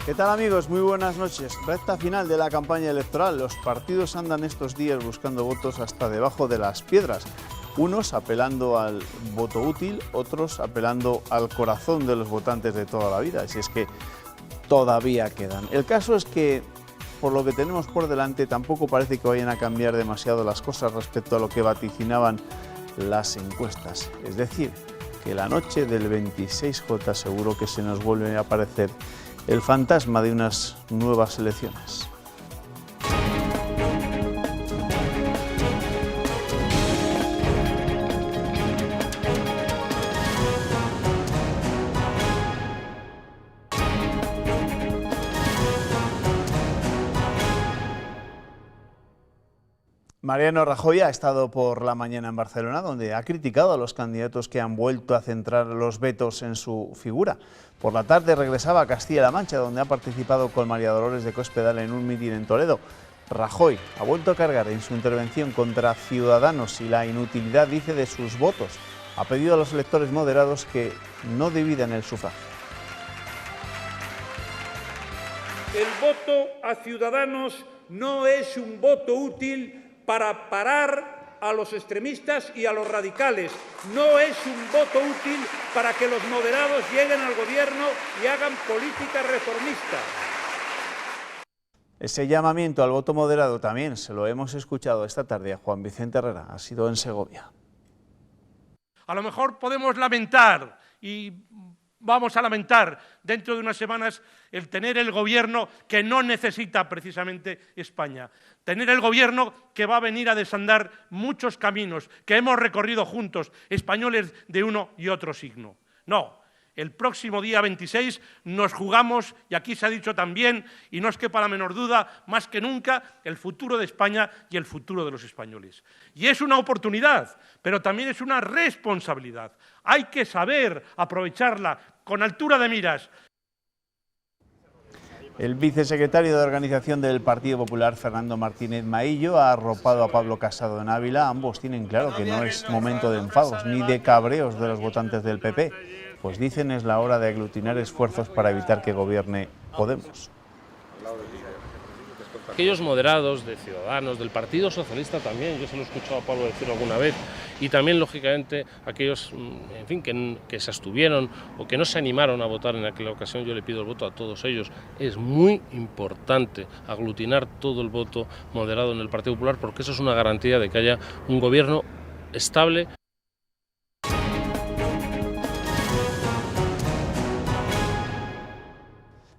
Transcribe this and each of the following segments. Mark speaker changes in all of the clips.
Speaker 1: ¿Qué tal, amigos? Muy buenas noches. Recta final de la campaña electoral. Los partidos andan estos días buscando votos hasta debajo de las piedras. Unos apelando al voto útil, otros apelando al corazón de los votantes de toda la vida. Si es que todavía quedan. El caso es que, por lo que tenemos por delante, tampoco parece que vayan a cambiar demasiado las cosas respecto a lo que vaticinaban las encuestas. Es decir, que la noche del 26J seguro que se nos vuelve a aparecer el fantasma de unas nuevas elecciones. Mariano Rajoy ha estado por la mañana en Barcelona, donde ha criticado a los candidatos que han vuelto a centrar los vetos en su figura. Por la tarde regresaba a Castilla-La Mancha, donde ha participado con María Dolores de Cospedal en un mitin en Toledo. Rajoy ha vuelto a cargar en su intervención contra Ciudadanos y la inutilidad, dice, de sus votos. Ha pedido a los electores moderados que no dividan el sufragio.
Speaker 2: El voto a Ciudadanos no es un voto útil para parar a los extremistas y a los radicales. No es un voto útil para que los moderados lleguen al gobierno y hagan política reformista.
Speaker 1: Ese llamamiento al voto moderado también se lo hemos escuchado esta tarde a Juan Vicente Herrera. Ha sido en Segovia.
Speaker 2: A lo mejor podemos lamentar y vamos a lamentar dentro de unas semanas el tener el gobierno que no necesita precisamente España. Tener el gobierno que va a venir a desandar muchos caminos que hemos recorrido juntos, españoles de uno y otro signo. No, el próximo día 26 nos jugamos, y aquí se ha dicho también, y no es quepa la menor duda, más que nunca, el futuro de España y el futuro de los españoles. Y es una oportunidad, pero también es una responsabilidad. Hay que saber aprovecharla con altura de miras.
Speaker 1: El vicesecretario de Organización del Partido Popular, Fernando Martínez Maillo, ha arropado a Pablo Casado en Ávila. Ambos tienen claro que no es momento de enfados ni de cabreos de los votantes del PP, pues dicen es la hora de aglutinar esfuerzos para evitar que gobierne Podemos.
Speaker 3: Aquellos moderados de Ciudadanos, del Partido Socialista también, yo se lo he escuchado a Pablo decirlo alguna vez, y también, lógicamente, aquellos, en fin, que se abstuvieron o que no se animaron a votar en aquella ocasión, yo le pido el voto a todos ellos. Es muy importante aglutinar todo el voto moderado en el Partido Popular, porque eso es una garantía de que haya un gobierno estable.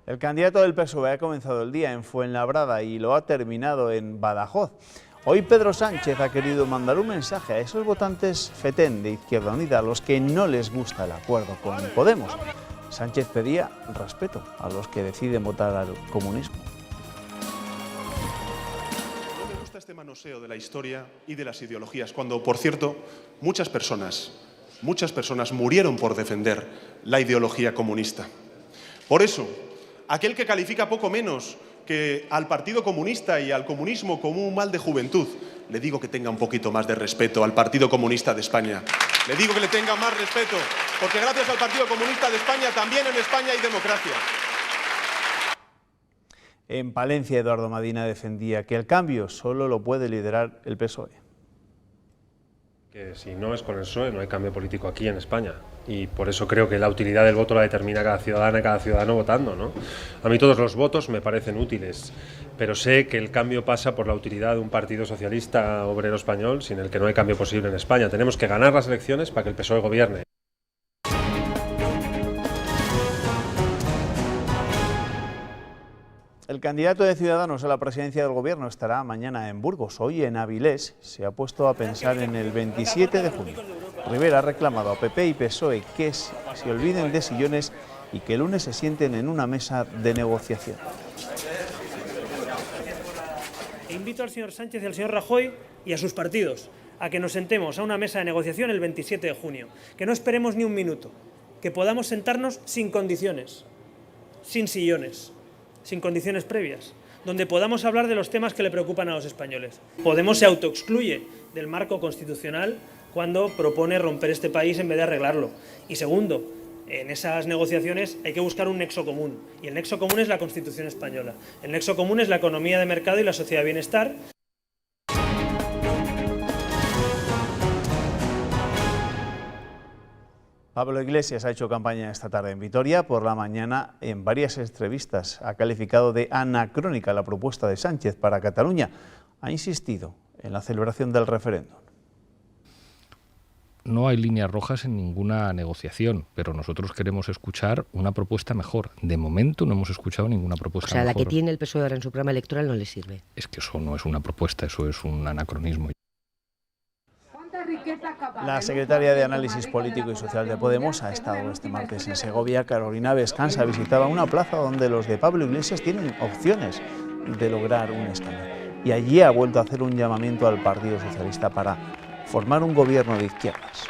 Speaker 1: El candidato del PSOE ha comenzado el día en Fuenlabrada y lo ha terminado en Badajoz. Hoy Pedro Sánchez ha querido mandar un mensaje a esos votantes fetén de Izquierda Unida, a los que no les gusta el acuerdo con Podemos. Sánchez pedía respeto a los que deciden votar al comunismo.
Speaker 4: No me gusta este manoseo de la historia y de las ideologías, cuando, por cierto, muchas personas murieron por defender la ideología comunista. Por eso, aquel que califica poco menos que al Partido Comunista y al comunismo como un mal de juventud, le digo que tenga un poquito más de respeto al Partido Comunista de España. Le digo que le tenga más respeto, porque gracias al Partido Comunista de España, también en España hay democracia.
Speaker 1: En Palencia, Eduardo Madina defendía que el cambio solo lo puede liderar el PSOE.
Speaker 5: Que si no es con el PSOE no hay cambio político aquí en España, y por eso creo que la utilidad del voto la determina cada ciudadana y cada ciudadano votando, ¿no? A mí todos los votos me parecen útiles, pero sé que el cambio pasa por la utilidad de un partido socialista obrero español sin el que no hay cambio posible en España. Tenemos que ganar las elecciones para que el PSOE gobierne.
Speaker 1: El candidato de Ciudadanos a la presidencia del Gobierno estará mañana en Burgos. Hoy en Avilés se ha puesto a pensar en el 27 de junio. Rivera ha reclamado a PP y PSOE que se olviden de sillones y que el lunes se sienten en una mesa de negociación.
Speaker 6: Invito al señor Sánchez y al señor Rajoy y a sus partidos a que nos sentemos a una mesa de negociación el 27 de junio. Que no esperemos ni un minuto, que podamos sentarnos sin condiciones, sin sillones, sin condiciones previas, donde podamos hablar de los temas que le preocupan a los españoles. Podemos se autoexcluye del marco constitucional cuando propone romper este país en vez de arreglarlo. Y segundo, En esas negociaciones hay que buscar un nexo común, y el nexo común es la Constitución española. El nexo común es la economía de mercado y la sociedad de bienestar.
Speaker 1: Pablo Iglesias ha hecho campaña esta tarde en Vitoria. Por la mañana, en varias entrevistas, ha calificado de anacrónica la propuesta de Sánchez para Cataluña. Ha insistido en la celebración del referéndum.
Speaker 7: No hay líneas rojas en ninguna negociación, pero nosotros queremos escuchar una propuesta mejor. De momento no hemos escuchado ninguna propuesta mejor.
Speaker 8: O sea, la que tiene el PSOE ahora en su programa electoral no le sirve.
Speaker 7: Es que eso no es una propuesta, eso es un anacronismo.
Speaker 1: La secretaria de Análisis Político y Social de Podemos ha estado este martes en Segovia. Carolina Vescansa visitaba una plaza donde los de Pablo Iglesias tienen opciones de lograr un escaño. Y allí ha vuelto a hacer un llamamiento al Partido Socialista para formar un gobierno de izquierdas.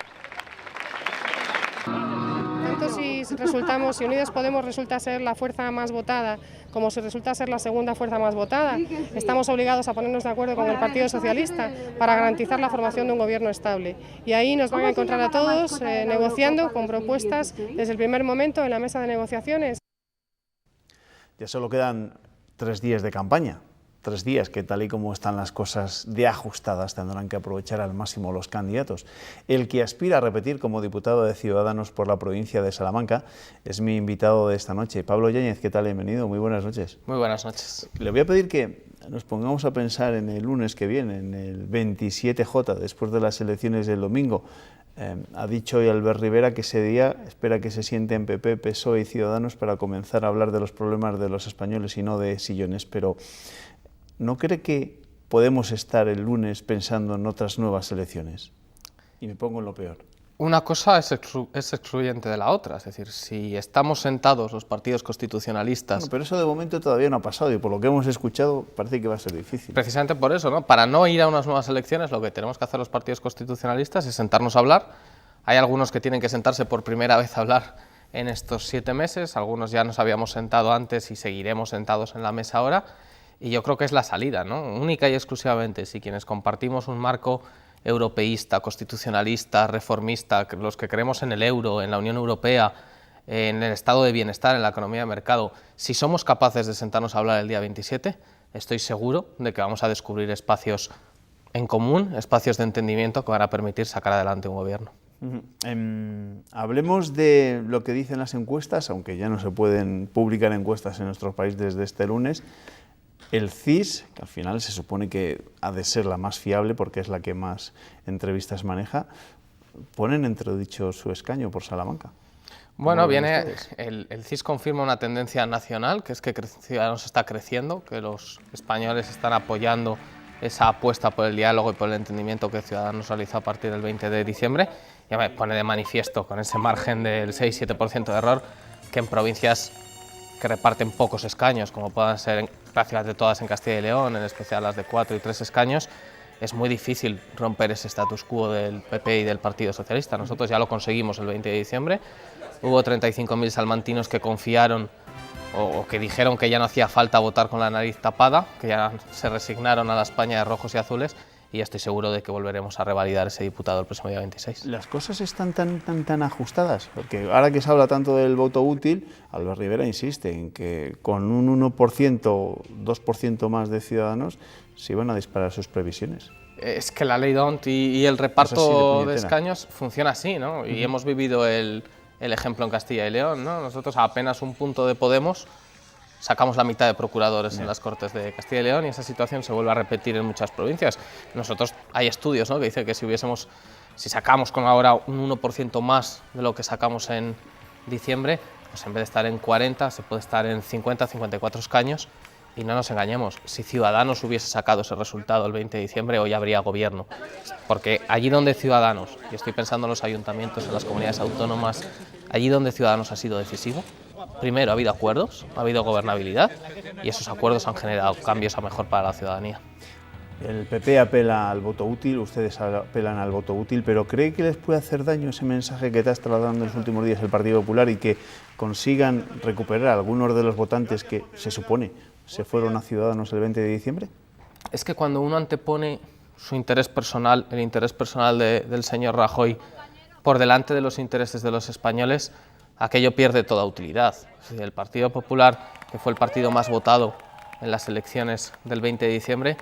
Speaker 9: Tanto si Unidas Podemos resulta ser la fuerza más votada, como si resulta ser la segunda fuerza más votada, estamos obligados a ponernos de acuerdo con el Partido Socialista para garantizar la formación de un gobierno estable. Y ahí nos van a encontrar a todos negociando con propuestas desde el primer momento en la mesa de negociaciones.
Speaker 1: Ya solo quedan 3 días de campaña. 3 días que, tal y como están las cosas de ajustadas, tendrán que aprovechar al máximo los candidatos. El que aspira a repetir como diputado de Ciudadanos por la provincia de Salamanca es mi invitado de esta noche. Pablo Yáñez, ¿qué tal? Bienvenido, muy buenas noches.
Speaker 10: Muy buenas noches.
Speaker 1: Le voy a pedir que nos pongamos a pensar en el lunes que viene, en el 27J, después de las elecciones del domingo. Ha dicho hoy Albert Rivera que ese día espera que se sienten PP, PSOE y Ciudadanos para comenzar a hablar de los problemas de los españoles y no de sillones, pero ¿no cree que podemos estar el lunes pensando en otras nuevas elecciones? Y me pongo en lo peor.
Speaker 10: Una cosa es excluyente de la otra, es decir, si estamos sentados los partidos constitucionalistas...
Speaker 1: Bueno, pero eso de momento todavía no ha pasado y por lo que hemos escuchado parece que va a ser difícil.
Speaker 10: Precisamente por eso, ¿no? Para no ir a unas nuevas elecciones, lo que tenemos que hacer los partidos constitucionalistas es sentarnos a hablar. Hay algunos que tienen que sentarse por primera vez a hablar en estos 7 meses, algunos ya nos habíamos sentado antes y seguiremos sentados en la mesa ahora. Y yo creo que es la salida, ¿no? Única y exclusivamente, si quienes compartimos un marco europeísta, constitucionalista, reformista, los que creemos en el euro, en la Unión Europea, en el estado de bienestar, en la economía de mercado, si somos capaces de sentarnos a hablar el día 27, estoy seguro de que vamos a descubrir espacios en común, espacios de entendimiento que van a permitir sacar adelante un gobierno.
Speaker 1: Hablemos de lo que dicen las encuestas, aunque ya no se pueden publicar encuestas en nuestro país desde este lunes. El CIS, que al final se supone que ha de ser la más fiable porque es la que más entrevistas maneja, pone en entredicho su escaño por Salamanca.
Speaker 10: Bueno, el CIS confirma una tendencia nacional, que es que Ciudadanos está creciendo, que los españoles están apoyando esa apuesta por el diálogo y por el entendimiento que Ciudadanos realizó a partir del 20 de diciembre. Ya me pone de manifiesto con ese margen del 6-7% de error que en provincias que reparten pocos escaños, como puedan ser prácticamente todas en Castilla y León, en especial las de 4 y 3 escaños, es muy difícil romper ese status quo del PP y del Partido Socialista. Nosotros ya lo conseguimos el 20 de diciembre, hubo 35.000 salmantinos que confiaron o que dijeron que ya no hacía falta votar con la nariz tapada, que ya se resignaron a la España de rojos y azules, y estoy seguro de que volveremos a revalidar ese diputado el próximo día 26.
Speaker 1: ¿Las cosas están tan ajustadas? Porque ahora que se habla tanto del voto útil, Albert Rivera insiste en que con un 1%, 2% más de Ciudadanos se iban a disparar sus previsiones.
Speaker 10: Es que la ley D'Hondt y el reparto de escaños funciona así, ¿no? Y hemos vivido el ejemplo en Castilla y León, ¿no? Nosotros a apenas un punto de Podemos sacamos la mitad de procuradores en las Cortes de Castilla y León y esa situación se vuelve a repetir en muchas provincias. Nosotros, hay estudios, ¿no?, que dicen que si sacamos con ahora un 1% más de lo que sacamos en diciembre, pues en vez de estar en 40, se puede estar en 50, 54 escaños. Y no nos engañemos, si Ciudadanos hubiese sacado ese resultado el 20 de diciembre, hoy habría gobierno. Porque allí donde Ciudadanos, y estoy pensando en los ayuntamientos, en las comunidades autónomas, allí donde Ciudadanos ha sido decisivo, primero ha habido acuerdos, ha habido gobernabilidad, y esos acuerdos han generado cambios a mejor para la ciudadanía.
Speaker 1: El PP apela al voto útil, ustedes apelan al voto útil, pero ¿cree que les puede hacer daño ese mensaje que está trasladando en los últimos días el Partido Popular y que consigan recuperar algunos de los votantes que se supone se fueron a Ciudadanos el 20 de diciembre?
Speaker 10: Es que cuando uno antepone su interés personal, el interés personal del señor Rajoy, por delante de los intereses de los españoles, aquello pierde toda utilidad. El Partido Popular, que fue el partido más votado en las elecciones del 20 de diciembre,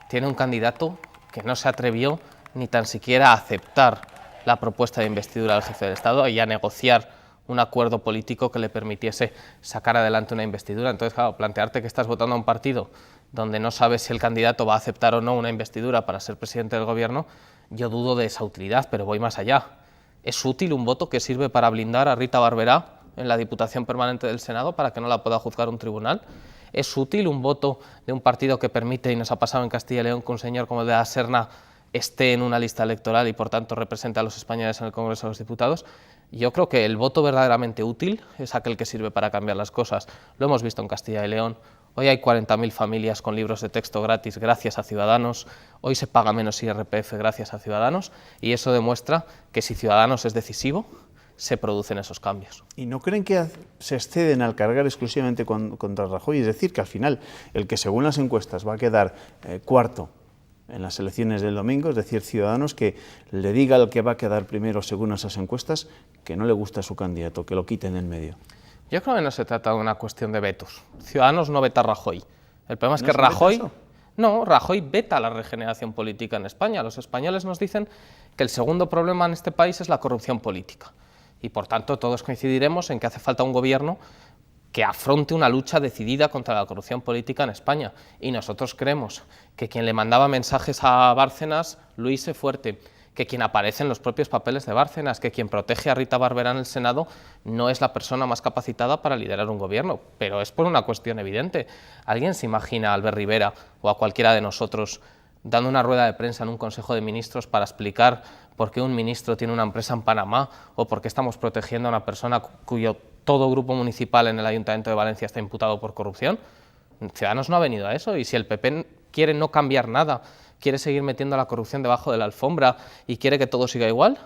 Speaker 10: tiene un candidato que no se atrevió ni tan siquiera a aceptar la propuesta de investidura del jefe del Estado y a negociar un acuerdo político que le permitiese sacar adelante una investidura. Entonces, claro, plantearte que estás votando a un partido donde no sabes si el candidato va a aceptar o no una investidura para ser presidente del gobierno, yo dudo de esa utilidad, pero voy más allá. ¿Es útil un voto que sirve para blindar a Rita Barberá en la Diputación Permanente del Senado para que no la pueda juzgar un tribunal? ¿Es útil un voto de un partido que permite, y nos ha pasado en Castilla y León, que un señor como el de la Serna esté en una lista electoral y por tanto represente a los españoles en el Congreso de los Diputados? Yo creo que el voto verdaderamente útil es aquel que sirve para cambiar las cosas. Lo hemos visto en Castilla y León. Hoy hay 40.000 familias con libros de texto gratis gracias a Ciudadanos. Hoy se paga menos IRPF gracias a Ciudadanos. Y eso demuestra que si Ciudadanos es decisivo, se producen esos cambios.
Speaker 1: ¿Y no creen que se exceden al cargar exclusivamente contra Rajoy? Es decir, que al final el que según las encuestas va a quedar cuarto en las elecciones del domingo, es decir, Ciudadanos, que le diga al que va a quedar primero según esas encuestas que no le gusta su candidato, que lo quiten en medio.
Speaker 10: Yo creo que no se trata de una cuestión de vetos. Ciudadanos no veta a Rajoy. El problema es que Rajoy... No, Rajoy veta la regeneración política en España. Los españoles nos dicen que el segundo problema en este país es la corrupción política. Y por tanto todos coincidiremos en que hace falta un gobierno que afronte una lucha decidida contra la corrupción política en España. Y nosotros creemos que quien le mandaba mensajes a Bárcenas, Luis E. Fuerte, que quien aparece en los propios papeles de Bárcenas, que quien protege a Rita Barberá en el Senado, no es la persona más capacitada para liderar un gobierno. Pero es por una cuestión evidente. ¿Alguien se imagina a Albert Rivera o a cualquiera de nosotros dando una rueda de prensa en un Consejo de Ministros para explicar por qué un ministro tiene una empresa en Panamá o por qué estamos protegiendo a una persona cuyo todo grupo municipal en el Ayuntamiento de Valencia está imputado por corrupción? Ciudadanos no ha venido a eso, y si el PP quiere no cambiar nada, quiere seguir metiendo la corrupción debajo de la alfombra y quiere que todo siga igual,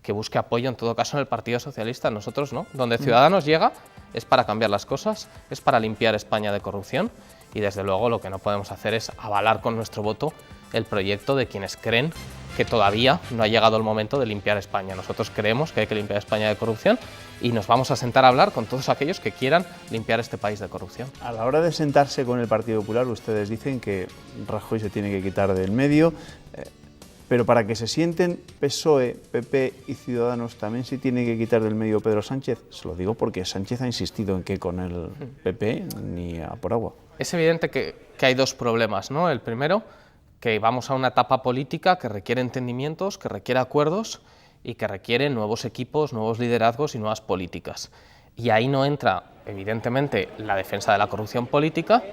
Speaker 10: que busque apoyo en todo caso en el Partido Socialista. Nosotros no. Donde Ciudadanos llega es para cambiar las cosas, es para limpiar España de corrupción, y desde luego lo que no podemos hacer es avalar con nuestro voto el proyecto de quienes creen que todavía no ha llegado el momento de limpiar España. Nosotros creemos que hay que limpiar España de corrupción y nos vamos a sentar a hablar con todos aquellos que quieran limpiar este país de corrupción.
Speaker 1: A la hora de sentarse con el Partido Popular, ustedes dicen que Rajoy se tiene que quitar del medio, pero para que se sienten PSOE, PP y Ciudadanos también se tiene que quitar del medio Pedro Sánchez. Se lo digo porque Sánchez ha insistido en que con el PP ni a por agua.
Speaker 10: Es evidente que hay dos problemas, ¿no? El primero, que vamos a una etapa política que requiere entendimientos, que requiere acuerdos y que requiere nuevos equipos, nuevos liderazgos y nuevas políticas. Y ahí no entra, evidentemente, la defensa de la corrupción política,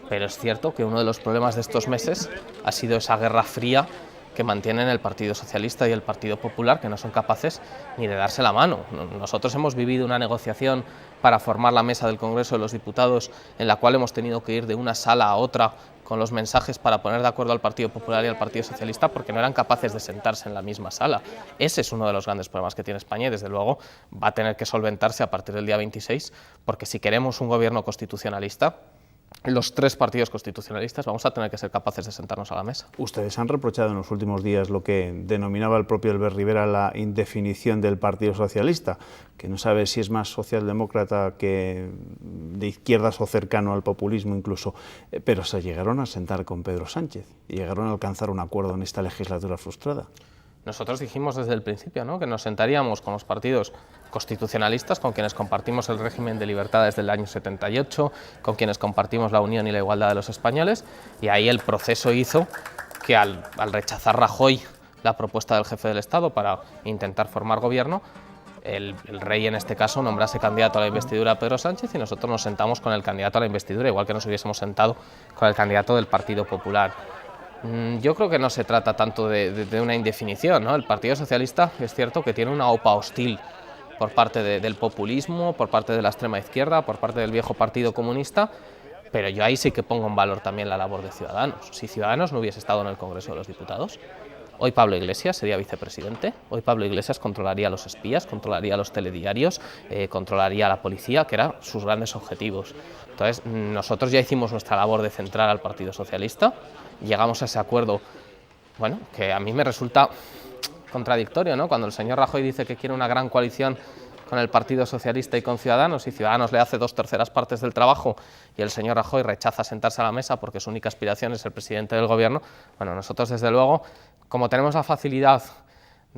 Speaker 10: pero es cierto que uno de los problemas de estos meses ha sido esa guerra fría que mantienen el Partido Socialista y el Partido Popular, que no son capaces ni de darse la mano. Nosotros hemos vivido una negociación para formar la mesa del Congreso de los Diputados, en la cual hemos tenido que ir de una sala a otra con los mensajes para poner de acuerdo al Partido Popular y al Partido Socialista, porque no eran capaces de sentarse en la misma sala. Ese es uno de los grandes problemas que tiene España y desde luego va a tener que solventarse a partir del día 26, porque si queremos un gobierno constitucionalista, los tres partidos constitucionalistas vamos a tener que ser capaces de sentarnos a la mesa.
Speaker 1: Ustedes han reprochado en los últimos días lo que denominaba el propio Albert Rivera la indefinición del Partido Socialista, que no sabe si es más socialdemócrata que de izquierdas o cercano al populismo incluso, pero se llegaron a sentar con Pedro Sánchez y llegaron a alcanzar un acuerdo en esta legislatura frustrada.
Speaker 10: Nosotros dijimos desde el principio, ¿no?, que nos sentaríamos con los partidos constitucionalistas, con quienes compartimos el régimen de libertad desde el año 78, con quienes compartimos la unión y la igualdad de los españoles, y ahí el proceso hizo que al rechazar Rajoy la propuesta del jefe del Estado para intentar formar gobierno, el rey en este caso nombrase candidato a la investidura a Pedro Sánchez y nosotros nos sentamos con el candidato a la investidura, igual que nos hubiésemos sentado con el candidato del Partido Popular. Yo creo que no se trata tanto de una indefinición, ¿no? El Partido Socialista es cierto que tiene una OPA hostil por parte del populismo, por parte de la extrema izquierda, por parte del viejo Partido Comunista, pero yo ahí sí que pongo en valor también la labor de Ciudadanos. Si Ciudadanos no hubiese estado en el Congreso de los Diputados, hoy Pablo Iglesias sería vicepresidente, hoy Pablo Iglesias controlaría los espías, controlaría los telediarios, controlaría la policía, que eran sus grandes objetivos. Entonces, nosotros ya hicimos nuestra labor de centrar al Partido Socialista, llegamos a ese acuerdo, bueno, que a mí me resulta contradictorio, ¿no? Cuando el señor Rajoy dice que quiere una gran coalición con el Partido Socialista y con Ciudadanos, y Ciudadanos le hace 2/3 partes del trabajo y el señor Rajoy rechaza sentarse a la mesa porque su única aspiración es el presidente del Gobierno, bueno, nosotros desde luego, como tenemos la facilidad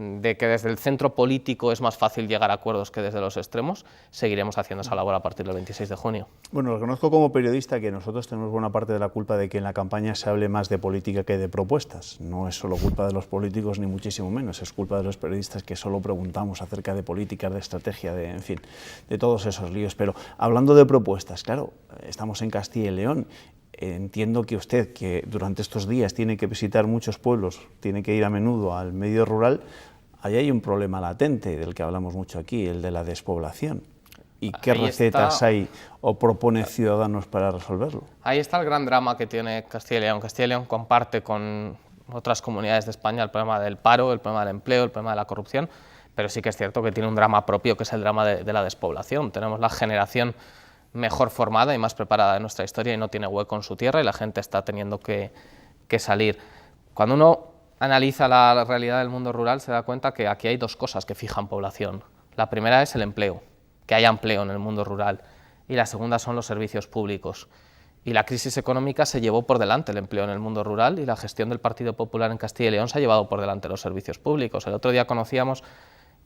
Speaker 10: de que desde el centro político es más fácil llegar a acuerdos que desde los extremos, seguiremos haciendo esa labor a partir del 26 de junio.
Speaker 1: Bueno, reconozco como periodista que nosotros tenemos buena parte de la culpa de que en la campaña se hable más de política que de propuestas. No es solo culpa de los políticos, ni muchísimo menos, es culpa de los periodistas que solo preguntamos acerca de políticas, de estrategia, de, en fin, de todos esos líos. Pero hablando de propuestas, claro, estamos en Castilla y León. Entiendo que usted, que durante estos días tiene que visitar muchos pueblos, tiene que ir a menudo al medio rural, ahí hay un problema latente del que hablamos mucho aquí, el de la despoblación. ¿Y qué recetas hay o propone Ciudadanos para resolverlo?
Speaker 10: Ahí está el gran drama que tiene Castilla y León. Castilla y León comparte con otras comunidades de España el problema del paro, el problema del empleo, el problema de la corrupción, pero sí que es cierto que tiene un drama propio, que es el drama de la despoblación. Tenemos la generación mejor formada y más preparada de nuestra historia y no tiene hueco en su tierra y la gente está teniendo que salir. Cuando uno analiza la realidad del mundo rural se da cuenta que aquí hay dos cosas que fijan población. La primera es el empleo, que haya empleo en el mundo rural, y la segunda son los servicios públicos. Y la crisis económica se llevó por delante el empleo en el mundo rural y la gestión del Partido Popular en Castilla y León se ha llevado por delante los servicios públicos. El otro día conocíamos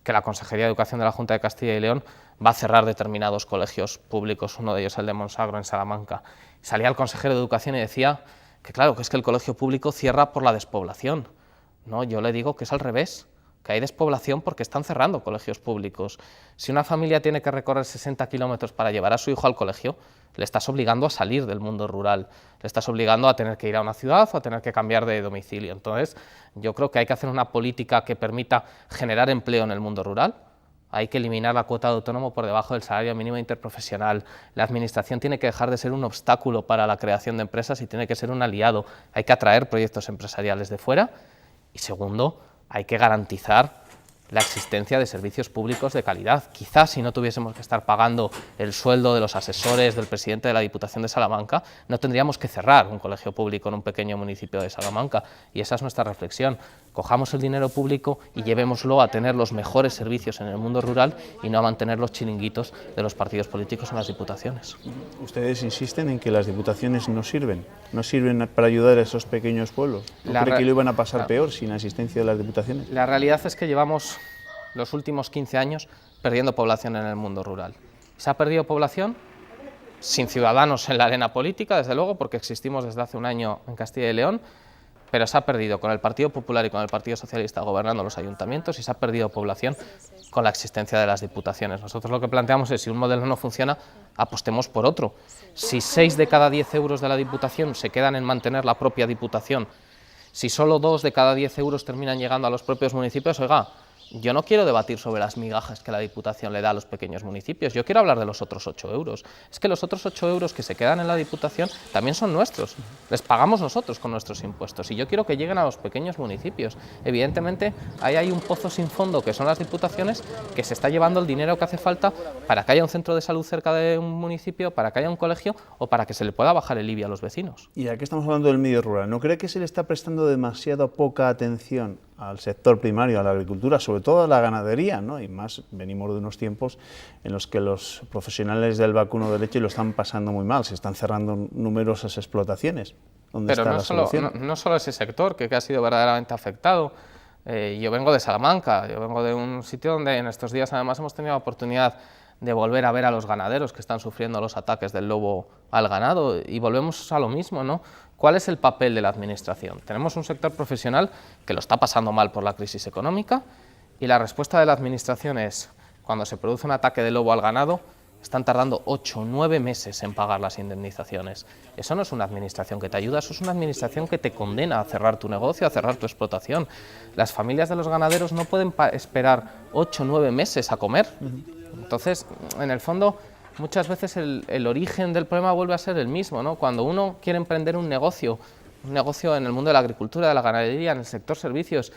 Speaker 10: que la Consejería de Educación de la Junta de Castilla y León va a cerrar determinados colegios públicos, uno de ellos el de Monsagro en Salamanca. Salía el consejero de Educación y decía que claro, que es que el colegio público cierra por la despoblación. No, yo le digo que es al revés, que hay despoblación porque están cerrando colegios públicos. Si una familia tiene que recorrer 60 kilómetros para llevar a su hijo al colegio, le estás obligando a salir del mundo rural, le estás obligando a tener que ir a una ciudad o a tener que cambiar de domicilio. Entonces, yo creo que hay que hacer una política que permita generar empleo en el mundo rural, hay que eliminar la cuota de autónomo por debajo del salario mínimo interprofesional, la administración tiene que dejar de ser un obstáculo para la creación de empresas y tiene que ser un aliado, hay que atraer proyectos empresariales de fuera y segundo, hay que garantizar la existencia de servicios públicos de calidad. Quizás si no tuviésemos que estar pagando el sueldo de los asesores del presidente de la Diputación de Salamanca, no tendríamos que cerrar un colegio público en un pequeño municipio de Salamanca. Y esa es nuestra reflexión. Cojamos el dinero público y llevémoslo a tener los mejores servicios en el mundo rural y no a mantener los chiringuitos de los partidos políticos en las diputaciones.
Speaker 1: Ustedes insisten en que las diputaciones no sirven para ayudar a esos pequeños pueblos. ¿No cree que lo iban a pasar peor sin la asistencia de las diputaciones?
Speaker 10: La realidad es que llevamos los últimos 15 años perdiendo población en el mundo rural. Se ha perdido población sin ciudadanos en la arena política, desde luego, porque existimos desde hace un año en Castilla y León, pero se ha perdido con el Partido Popular y con el Partido Socialista gobernando los ayuntamientos y se ha perdido población con la existencia de las diputaciones. Nosotros lo que planteamos es, si un modelo no funciona, apostemos por otro. Si 6 de cada 10 euros de la Diputación se quedan en mantener la propia Diputación, si solo 2 de cada 10 euros terminan llegando a los propios municipios, oiga, yo no quiero debatir sobre las migajas que la Diputación le da a los pequeños municipios, yo quiero hablar de los otros 8 euros. Es que los otros 8 euros que se quedan en la Diputación también son nuestros, les pagamos nosotros con nuestros impuestos y yo quiero que lleguen a los pequeños municipios. Evidentemente, ahí hay un pozo sin fondo que son las Diputaciones, que se está llevando el dinero que hace falta para que haya un centro de salud cerca de un municipio, para que haya un colegio o para que se le pueda bajar el IBI a los vecinos.
Speaker 1: Y ya que estamos hablando del medio rural, ¿no cree que se le está prestando demasiado poca atención al sector primario, a la agricultura, sobre todo a la ganadería, ¿no? Y más, venimos de unos tiempos en los que los profesionales del vacuno de leche lo están pasando muy mal, se están cerrando numerosas explotaciones. ¿Dónde está la solución?
Speaker 10: No solo ese sector que ha sido verdaderamente afectado. Yo vengo de Salamanca, yo vengo de un sitio donde en estos días además hemos tenido la oportunidad de volver a ver a los ganaderos que están sufriendo los ataques del lobo al ganado y volvemos a lo mismo, ¿no? ¿Cuál es el papel de la administración? Tenemos un sector profesional que lo está pasando mal por la crisis económica y la respuesta de la administración es, cuando se produce un ataque de lobo al ganado, están tardando 8 o 9 meses en pagar las indemnizaciones. Eso no es una administración que te ayuda, eso es una administración que te condena a cerrar tu negocio, a cerrar tu explotación. Las familias de los ganaderos no pueden esperar 8 o 9 meses a comer. Entonces, en el fondo, muchas veces el origen del problema vuelve a ser el mismo, ¿no? Cuando uno quiere emprender un negocio en el mundo de la agricultura, de la ganadería, en el sector servicios,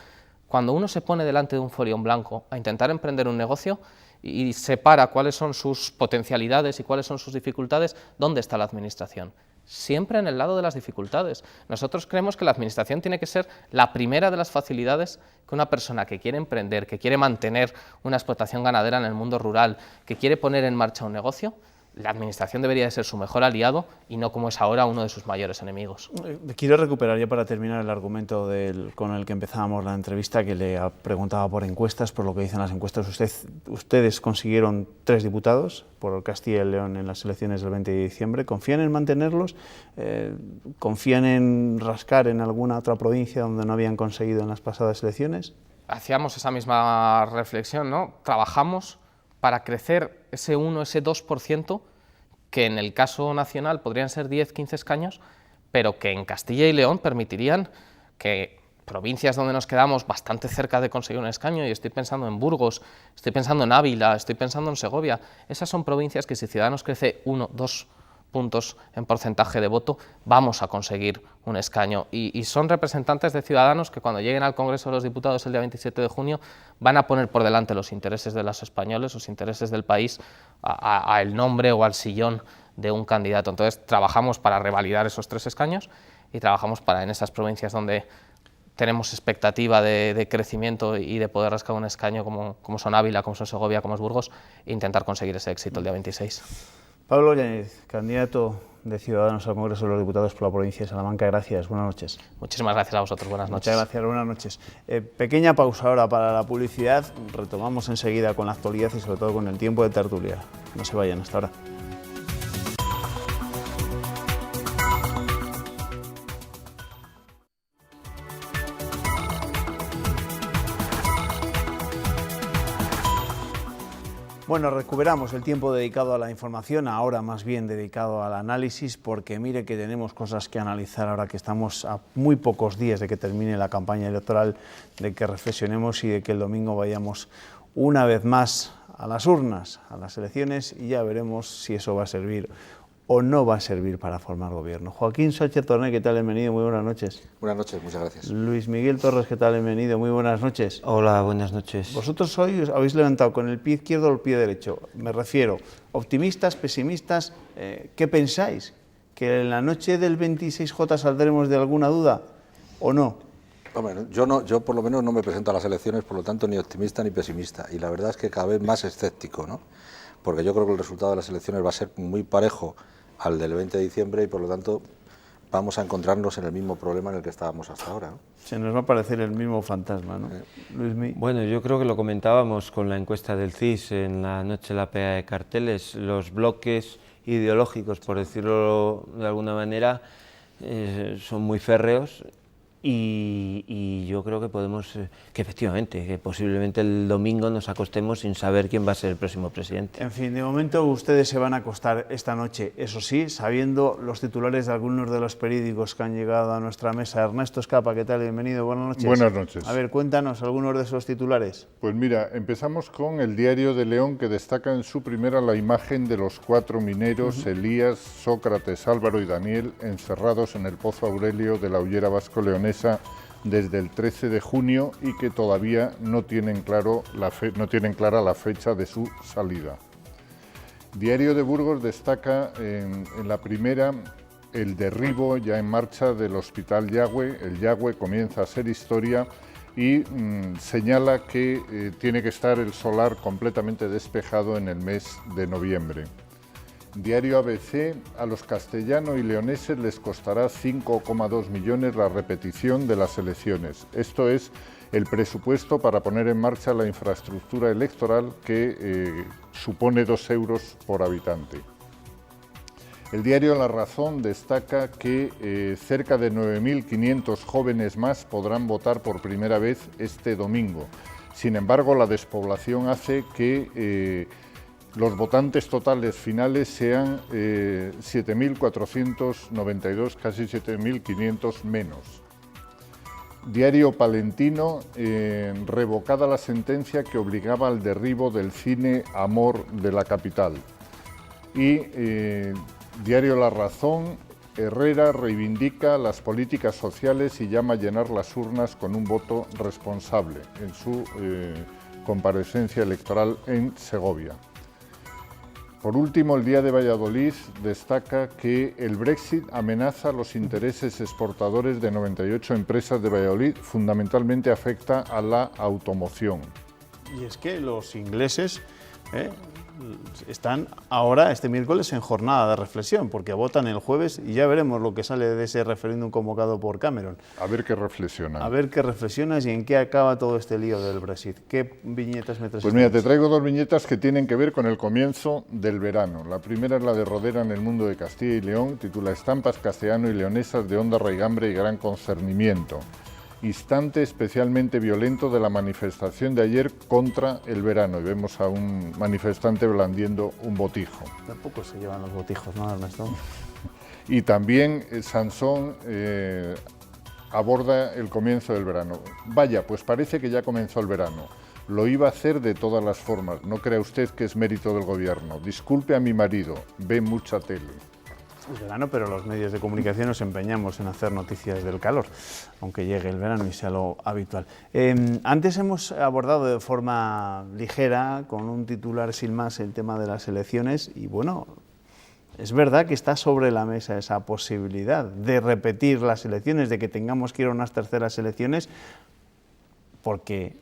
Speaker 10: cuando uno se pone delante de un folio en blanco a intentar emprender un negocio y separa cuáles son sus potencialidades y cuáles son sus dificultades, ¿dónde está la administración? siempre en el lado de las dificultades. Nosotros creemos que la administración tiene que ser la primera de las facilidades que una persona que quiere emprender, que quiere mantener una explotación ganadera en el mundo rural, que quiere poner en marcha un negocio, la administración debería de ser su mejor aliado y no, como es ahora, uno de sus mayores enemigos.
Speaker 1: Quiero recuperar ya para terminar el argumento con el que empezábamos la entrevista, que le preguntaba por encuestas, por lo que dicen las encuestas. Ustedes consiguieron 3 diputados por Castilla y León en las elecciones del 20 de diciembre. ¿Confían en mantenerlos? ¿Confían en rascar en alguna otra provincia donde no habían conseguido en las pasadas elecciones?
Speaker 10: Hacíamos esa misma reflexión, ¿no? Trabajamos para crecer ese 1, ese 2%, que en el caso nacional podrían ser 10, 15 escaños, pero que en Castilla y León permitirían que provincias donde nos quedamos bastante cerca de conseguir un escaño, y estoy pensando en Burgos, estoy pensando en Ávila, estoy pensando en Segovia, esas son provincias que si Ciudadanos crece 1, 2 puntos en porcentaje de voto, vamos a conseguir un escaño. Y son representantes de Ciudadanos que cuando lleguen al Congreso de los Diputados el día 27 de junio van a poner por delante los intereses de los españoles, los intereses del país, al nombre o al sillón de un candidato. Entonces trabajamos para revalidar esos 3 escaños y trabajamos para, en esas provincias donde tenemos expectativa de crecimiento y de poder rascar un escaño, como son Ávila, como son Segovia, como es Burgos, e intentar conseguir ese éxito el día 26.
Speaker 1: Pablo Yáñez, candidato de Ciudadanos al Congreso de los Diputados por la provincia de Salamanca, gracias, buenas noches.
Speaker 10: Muchísimas gracias a vosotros, buenas noches.
Speaker 1: Muchas gracias, buenas noches. Pequeña pausa ahora para la publicidad, retomamos enseguida con la actualidad y sobre todo con el tiempo de tertulia. No se vayan, hasta ahora. Bueno, recuperamos el tiempo dedicado a la información, ahora más bien dedicado al análisis, porque mire que tenemos cosas que analizar ahora que estamos a muy pocos días de que termine la campaña electoral, de que reflexionemos y de que el domingo vayamos una vez más a las urnas, a las elecciones, y ya veremos si eso va a servir o no va a servir para formar gobierno. Joaquín Sánchez Torné, ¿qué tal? Bienvenido, muy buenas noches.
Speaker 11: Buenas noches, muchas gracias.
Speaker 1: Luis Miguel Torres, ¿qué tal? Bienvenido, muy buenas noches.
Speaker 12: Hola, buenas noches.
Speaker 1: Vosotros hoy os habéis levantado con el pie izquierdo o el pie derecho. Me refiero, optimistas, pesimistas, ¿qué pensáis? ¿Que en la noche del 26J saldremos de alguna duda o no?
Speaker 11: Hombre, yo por lo menos no me presento a las elecciones, por lo tanto ni optimista ni pesimista, y la verdad es que cada vez más escéptico, ¿no? Porque yo creo que el resultado de las elecciones va a ser muy parejo al del 20 de diciembre y por lo tanto vamos a encontrarnos en el mismo problema en el que estábamos hasta ahora, ¿no?
Speaker 1: Se nos va a aparecer el mismo fantasma, ¿no? Luismi.
Speaker 12: Bueno, yo creo que lo comentábamos con la encuesta del CIS en la noche de la pega de carteles, los bloques ideológicos, por decirlo de alguna manera, son muy férreos. Y yo creo que podemos, que efectivamente, que posiblemente el domingo nos acostemos sin saber quién va a ser el próximo presidente.
Speaker 1: En fin, de momento ustedes se van a acostar esta noche, eso sí, sabiendo los titulares de algunos de los periódicos que han llegado a nuestra mesa. Ernesto Escapa, ¿qué tal? Bienvenido, buenas noches.
Speaker 13: Buenas noches.
Speaker 1: A ver, cuéntanos algunos de esos titulares.
Speaker 13: Pues mira, empezamos con el Diario de León, que destaca en su primera la imagen de los 4 mineros, Elías, Sócrates, Álvaro y Daniel, encerrados en el Pozo Aurelio de la Hullera Vasco-Leonesa desde el 13 de junio y que todavía no tienen clara la fecha de su salida. Diario de Burgos destaca en la primera el derribo ya en marcha del Hospital Yagüe. El Yagüe comienza a ser historia y señala que tiene que estar el solar completamente despejado en el mes de noviembre. Diario ABC, a los castellanos y leoneses les costará 5,2 millones la repetición de las elecciones. Esto es el presupuesto para poner en marcha la infraestructura electoral que supone 2 euros por habitante. El diario La Razón destaca que cerca de 9.500 jóvenes más podrán votar por primera vez este domingo. Sin embargo, la despoblación hace que los votantes totales finales sean 7.492, casi 7.500 menos. Diario Palentino, revocada la sentencia que obligaba al derribo del cine Amor de la capital. Y Diario La Razón, Herrera reivindica las políticas sociales y llama a llenar las urnas con un voto responsable en su comparecencia electoral en Segovia. Por último, el Día de Valladolid destaca que el Brexit amenaza los intereses exportadores de 98 empresas de Valladolid, fundamentalmente afecta a la automoción.
Speaker 1: Y es que los ingleses están ahora, este miércoles, en jornada de reflexión, porque votan el jueves y ya veremos lo que sale de ese referéndum convocado por Cameron.
Speaker 13: A ver qué reflexionan.
Speaker 1: A ver qué reflexionas y en qué acaba todo este lío del Brexit. ¿Qué viñetas me traes?
Speaker 13: Pues mira, te traigo dos viñetas que tienen que ver con el comienzo del verano. La primera es la de Rodera en el mundo de Castilla y León, titula Estampas castellano y leonesas de honda raigambre y gran concernimiento. Instante especialmente violento de la manifestación de ayer contra el verano. Y vemos a un manifestante blandiendo un botijo.
Speaker 1: Tampoco se llevan los botijos, ¿no, Ernesto?
Speaker 13: Y también Sansón aborda el comienzo del verano. Vaya, pues parece que ya comenzó el verano. Lo iba a hacer de todas las formas. No crea usted que es mérito del gobierno. Disculpe a mi marido, ve mucha tele.
Speaker 1: Es verano, pero los medios de comunicación nos empeñamos en hacer noticias del calor, aunque llegue el verano y sea lo habitual. Antes hemos abordado de forma ligera, con un titular sin más, el tema de las elecciones y bueno, es verdad que está sobre la mesa esa posibilidad de repetir las elecciones, de que tengamos que ir a unas terceras elecciones, porque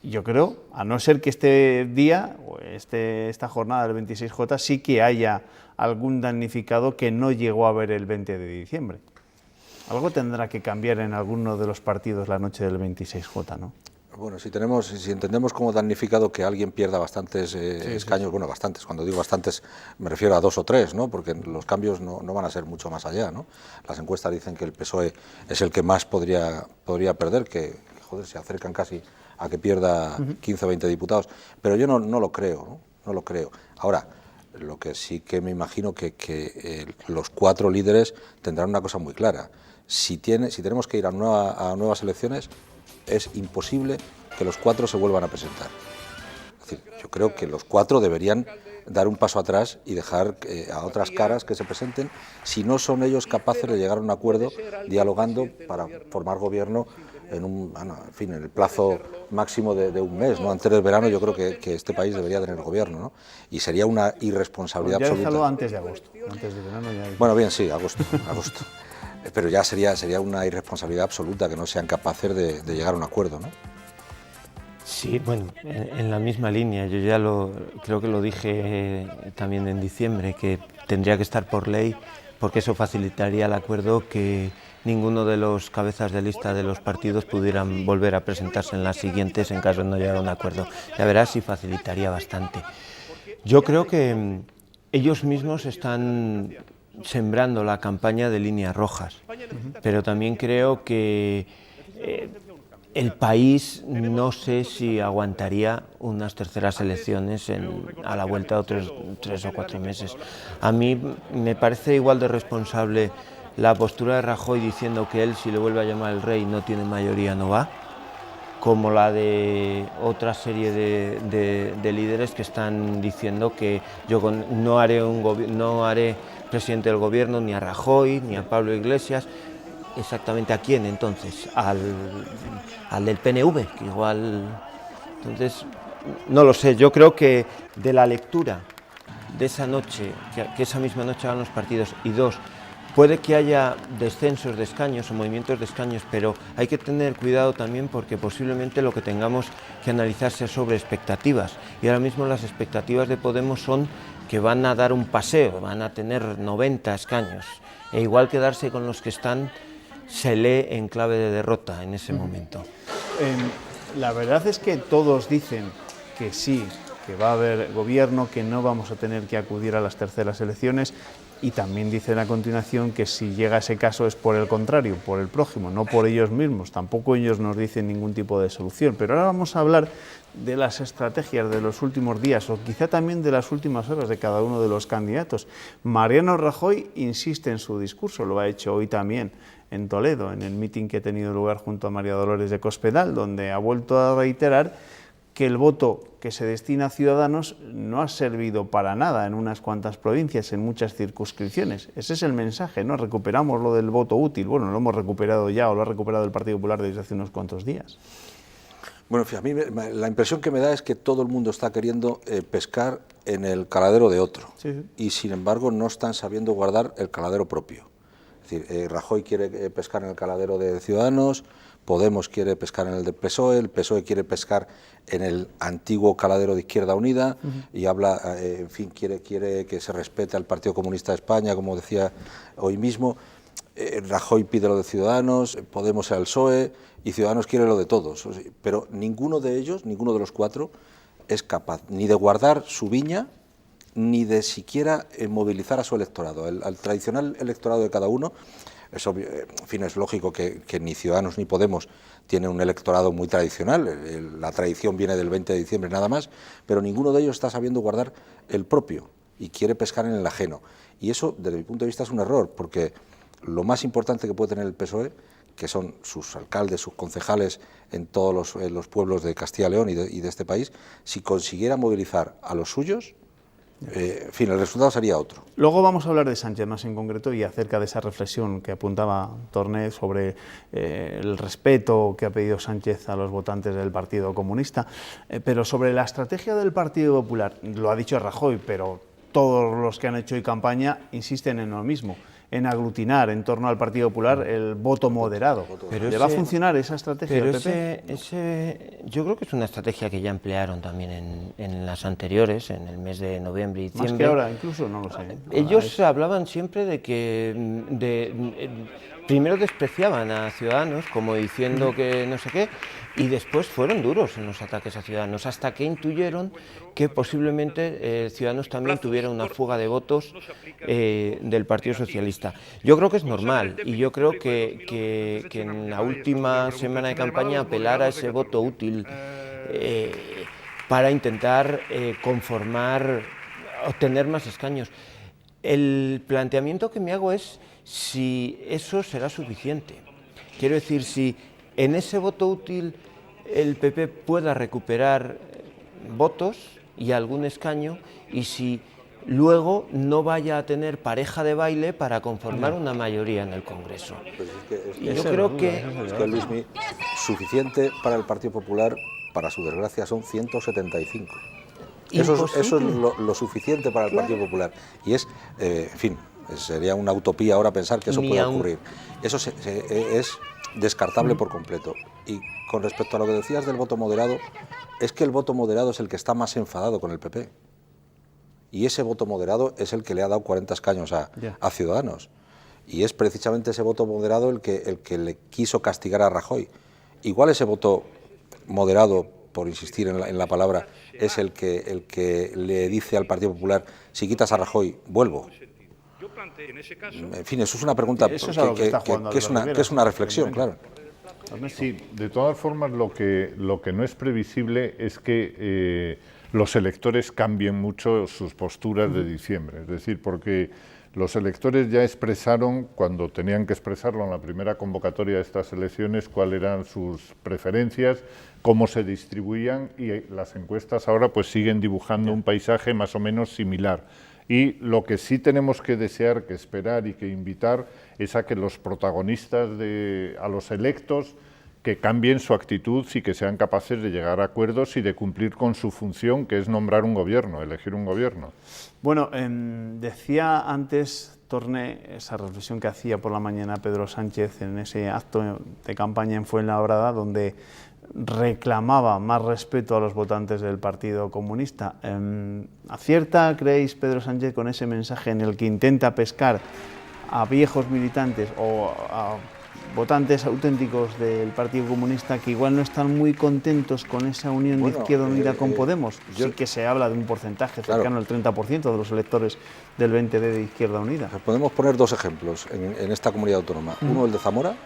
Speaker 1: yo creo, a no ser que este día, o esta jornada del 26J, sí que haya algún damnificado que no llegó a ver el 20 de diciembre. Algo tendrá que cambiar en alguno de los partidos la noche del 26J, ¿no?
Speaker 11: Bueno, si entendemos como damnificado que alguien pierda bastantes escaños, bueno, bastantes, cuando digo bastantes me refiero a 2 o 3, ¿no? Porque los cambios no van a ser mucho más allá, ¿no? Las encuestas dicen que el PSOE es el que más podría perder, que joder, se acercan casi a que pierda 15 o 20 diputados, pero yo no lo creo, ¿no? No lo creo. Ahora, lo que sí que me imagino que los 4 líderes tendrán una cosa muy clara. Si tenemos que ir a nuevas elecciones, es imposible que los 4 se vuelvan a presentar. Es decir, yo creo que los 4 deberían dar un paso atrás y dejar a otras caras que se presenten, si no son ellos capaces de llegar a un acuerdo dialogando para formar gobierno en el plazo máximo de un mes, ¿no? Antes del verano yo creo que este país debería tener gobierno, ¿no? Y sería una irresponsabilidad absoluta.
Speaker 1: Déjalo antes de agosto, antes de verano ya...
Speaker 11: Bueno, bien, sí, agosto. Pero ya sería una irresponsabilidad absoluta que no sean capaces de llegar a un acuerdo, ¿no?
Speaker 12: Sí, bueno, en la misma línea, yo ya creo que lo dije también en diciembre, que tendría que estar por ley, porque eso facilitaría el acuerdo, que ninguno de los cabezas de lista de los partidos pudieran volver a presentarse en las siguientes en caso de no llegar a un acuerdo. Ya verás si facilitaría bastante. Yo creo que ellos mismos están sembrando la campaña de líneas rojas, pero también creo que el país no sé si aguantaría unas terceras elecciones a la vuelta de otros 3 o 4 meses. A mí me parece igual de responsable la postura de Rajoy diciendo que él, si le vuelve a llamar el rey, no tiene mayoría, no va, como la de otra serie de líderes que están diciendo que yo no haré presidente del gobierno ni a Rajoy ni a Pablo Iglesias. Exactamente ¿a quién entonces? Al del PNV, que igual... Entonces, no lo sé, yo creo que de la lectura de esa noche, que esa misma noche hagan los partidos, y 2, puede que haya descensos de escaños o movimientos de escaños, pero hay que tener cuidado también porque posiblemente lo que tengamos que analizar sea sobre expectativas. Y ahora mismo las expectativas de Podemos son que van a dar un paseo, van a tener 90 escaños. E igual quedarse con los que están se lee en clave de derrota en ese momento.
Speaker 1: La verdad es que todos dicen que sí, que va a haber gobierno, que no vamos a tener que acudir a las terceras elecciones, y también dicen a continuación que si llega ese caso es por el contrario, por el prójimo, no por ellos mismos. Tampoco ellos nos dicen ningún tipo de solución. Pero ahora vamos a hablar de las estrategias de los últimos días, o quizá también de las últimas horas de cada uno de los candidatos. Mariano Rajoy insiste en su discurso, lo ha hecho hoy también en Toledo, en el mitin que ha tenido lugar junto a María Dolores de Cospedal, donde ha vuelto a reiterar que el voto que se destina a Ciudadanos no ha servido para nada en unas cuantas provincias, en muchas circunscripciones. Ese es el mensaje, ¿no? Recuperamos lo del voto útil. Bueno, lo hemos recuperado ya, o lo ha recuperado el Partido Popular desde hace unos cuantos días.
Speaker 11: Bueno, a mí la impresión que me da es que todo el mundo está queriendo pescar en el caladero de otro,
Speaker 1: sí.
Speaker 11: Y sin embargo no están sabiendo guardar el caladero propio. Es decir, Rajoy quiere pescar en el caladero de Ciudadanos, Podemos quiere pescar en el del PSOE, el PSOE quiere pescar en el antiguo caladero de Izquierda Unida y habla, en fin, quiere que se respete al Partido Comunista de España, como decía hoy mismo. Rajoy pide lo de Ciudadanos, Podemos al PSOE y Ciudadanos quiere lo de todos. Pero ninguno de ellos, ninguno de los cuatro, es capaz ni de guardar su viña, ni de siquiera movilizar a su electorado. Al tradicional electorado de cada uno, es obvio, en fin, es lógico que ni Ciudadanos ni Podemos tienen un electorado muy tradicional, la tradición viene del 20 de diciembre nada más, pero ninguno de ellos está sabiendo guardar el propio y quiere pescar en el ajeno. Y eso, desde mi punto de vista, es un error, porque lo más importante que puede tener el PSOE, que son sus alcaldes, sus concejales en todos los pueblos de Castilla y León y de este país, si consiguiera movilizar a los suyos, en fin, el resultado sería otro.
Speaker 1: Luego vamos a hablar de Sánchez más en concreto y acerca de esa reflexión que apuntaba Torné sobre el respeto que ha pedido Sánchez a los votantes del Partido Comunista, pero sobre la estrategia del Partido Popular, lo ha dicho Rajoy, pero todos los que han hecho hoy campaña insisten en lo mismo, en aglutinar en torno al Partido Popular el voto moderado. ¿Le va a funcionar esa estrategia del PP?
Speaker 12: Yo creo que es una estrategia que ya emplearon también en las anteriores, en el mes de noviembre y diciembre.
Speaker 1: Más que ahora, incluso, no lo sé.
Speaker 12: Ellos hablaban siempre de que primero despreciaban a Ciudadanos, como diciendo que no sé qué, y después fueron duros en los ataques a Ciudadanos, hasta que intuyeron que posiblemente Ciudadanos también tuviera una fuga de votos del Partido Socialista. Yo creo que es normal, y yo creo que en la última semana de campaña apelar a ese voto útil para intentar obtener más escaños. El planteamiento que me hago es si eso será suficiente. Quiero decir, si en ese voto útil el PP pueda recuperar votos y algún escaño, y si luego no vaya a tener pareja de baile para conformar una mayoría en el Congreso.
Speaker 11: Pues
Speaker 12: yo creo que
Speaker 11: Luismi, suficiente para el Partido Popular, para su desgracia, son 175. Eso es lo suficiente para el Partido Popular. Y es, en fin, sería una utopía ahora pensar que eso pueda ocurrir. Eso es descartable por completo. Y con respecto a lo que decías del voto moderado, es que el voto moderado es el que está más enfadado con el PP. Y ese voto moderado es el que le ha dado 40 escaños a Ciudadanos. Y es precisamente ese voto moderado el que le quiso castigar a Rajoy. Igual ese voto moderado, por insistir en la palabra, es el que le dice al Partido Popular: si quitas a Rajoy, vuelvo. En fin, eso es una pregunta que es una reflexión, claro.
Speaker 13: Sí, de todas formas, lo que no es previsible es que los electores cambien mucho sus posturas de diciembre. Es decir, porque los electores ya expresaron, cuando tenían que expresarlo en la primera convocatoria de estas elecciones, cuáles eran sus preferencias, cómo se distribuían, y las encuestas ahora pues siguen dibujando un paisaje más o menos similar. Y lo que sí tenemos que desear, que esperar y que invitar es a que los protagonistas, a los electos, que cambien su actitud y que sean capaces de llegar a acuerdos y de cumplir con su función, que es nombrar un gobierno, elegir un gobierno.
Speaker 1: Bueno, decía antes Torné, esa reflexión que hacía por la mañana Pedro Sánchez en ese acto de campaña en Fuenlabrada, donde reclamaba más respeto a los votantes del Partido Comunista. ¿Acierta, creéis, Pedro Sánchez, con ese mensaje en el que intenta pescar a viejos militantes o a votantes auténticos del Partido Comunista que igual no están muy contentos con esa unión de Izquierda Unida con Podemos? Sí que se habla de un porcentaje cercano al 30% de los electores del 20D de Izquierda Unida.
Speaker 11: Podemos poner dos ejemplos en esta comunidad autónoma. Uno, el de Zamora.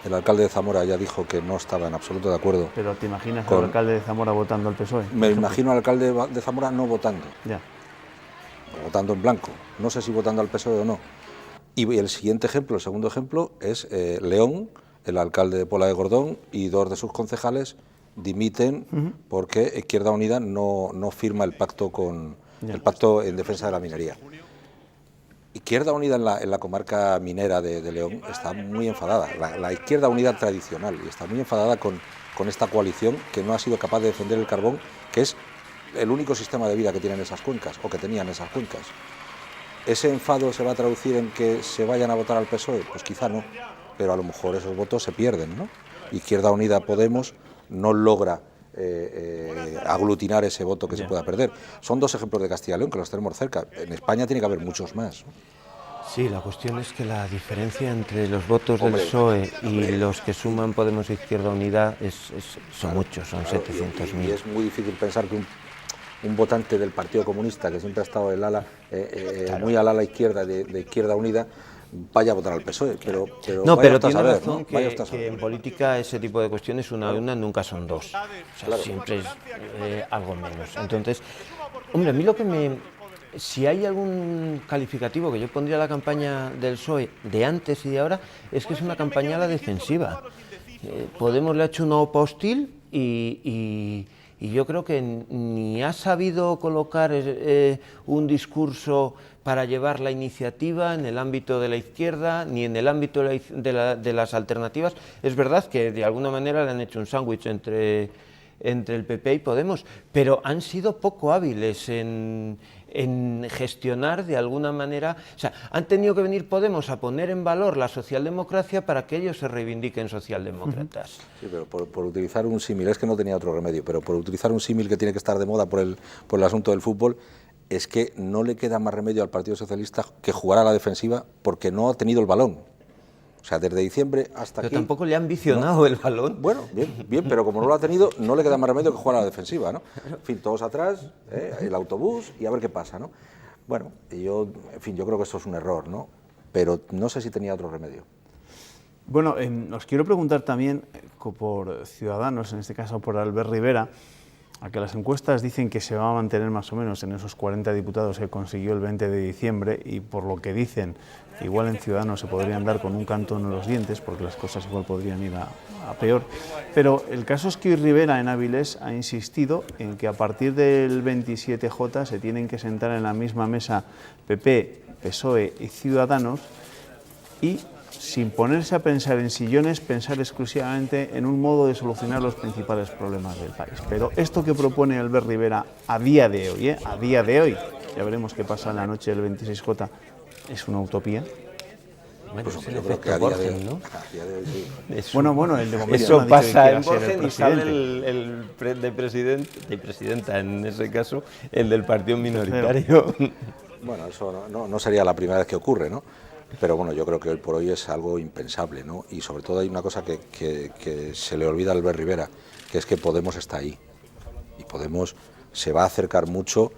Speaker 11: El alcalde de Zamora ya dijo que no estaba en absoluto de acuerdo.
Speaker 1: ¿Pero te imaginas al alcalde de Zamora votando al PSOE?
Speaker 11: Me imagino al alcalde de Zamora no votando.
Speaker 1: Ya.
Speaker 11: Votando en blanco. No sé si votando al PSOE o no. Y el siguiente ejemplo, el segundo ejemplo, es León, el alcalde de Pola de Gordón y dos de sus concejales dimiten porque Izquierda Unida no firma el pacto en defensa de la minería. Izquierda Unida en la comarca minera de León está muy enfadada, la Izquierda Unida tradicional, y está muy enfadada con esta coalición que no ha sido capaz de defender el carbón, que es el único sistema de vida que tienen esas cuencas, o que tenían esas cuencas. ¿Ese enfado se va a traducir en que se vayan a votar al PSOE? Pues quizá no, pero a lo mejor esos votos se pierden, ¿no? Izquierda Unida Podemos no logra aglutinar ese voto que se pueda perder. Son dos ejemplos de Castilla y León que los tenemos cerca. En España tiene que haber muchos más, ¿no?
Speaker 12: Sí, la cuestión es que la diferencia entre los votos del PSOE y los que suman Podemos e Izquierda Unida son muchos, son 700.000.
Speaker 11: Y es muy difícil pensar que un votante del Partido Comunista, que siempre ha estado muy al ala izquierda de Izquierda Unida, vaya a votar al PSOE, pero
Speaker 12: tiene razón que en política ese tipo de cuestiones una nunca son dos, o sea, claro, siempre es algo menos. Entonces, hombre, a mí si hay algún calificativo que yo pondría a la campaña del PSOE de antes y de ahora, es que es una campaña a la defensiva. Podemos le ha hecho una OPA hostil y yo creo que ni ha sabido colocar un discurso para llevar la iniciativa en el ámbito de la izquierda, ni en el ámbito de las alternativas. Es verdad que de alguna manera le han hecho un sándwich entre el PP y Podemos, pero han sido poco hábiles en gestionar de alguna manera, o sea, han tenido que venir Podemos a poner en valor la socialdemocracia para que ellos se reivindiquen socialdemócratas.
Speaker 11: Sí, pero por utilizar un símil, es que no tenía otro remedio, pero por utilizar un símil que tiene que estar de moda por el asunto del fútbol, es que no le queda más remedio al Partido Socialista que jugar a la defensiva porque no ha tenido el balón. O sea, desde diciembre hasta
Speaker 12: aquí... Pero tampoco le ha ambicionado el balón.
Speaker 11: Bueno, bien, pero como no lo ha tenido, no le queda más remedio que jugar a la defensiva, ¿no? En fin, todos atrás, el autobús y a ver qué pasa, ¿no? Bueno, yo creo que esto es un error, ¿no? Pero no sé si tenía otro remedio.
Speaker 1: Bueno, os quiero preguntar también por Ciudadanos, en este caso por Albert Rivera, a que las encuestas dicen que se va a mantener más o menos en esos 40 diputados que consiguió el 20 de diciembre y por lo que dicen, igual en Ciudadanos se podrían dar con un canto en los dientes porque las cosas igual podrían ir a peor. Pero el caso es que Rivera en Avilés ha insistido en que a partir del 27J se tienen que sentar en la misma mesa PP, PSOE y Ciudadanos y sin ponerse a pensar en sillones, pensar exclusivamente en un modo de solucionar los principales problemas del país. Pero esto que propone Albert Rivera a día de hoy, ya veremos qué pasa en la noche del 26J, ¿es una utopía?
Speaker 12: Bueno, pues yo creo que a día de hoy sí.
Speaker 1: Bueno, el de momento
Speaker 12: eso
Speaker 1: no
Speaker 12: pasa en Borgen y sale el de presidenta, en ese caso, el del partido minoritario.
Speaker 11: Bueno, eso no sería la primera vez que ocurre, ¿no? Pero bueno, yo creo que hoy por hoy es algo impensable, ¿no? Y sobre todo hay una cosa que se le olvida a Albert Rivera, que es que Podemos está ahí. Y Podemos se va a acercar mucho,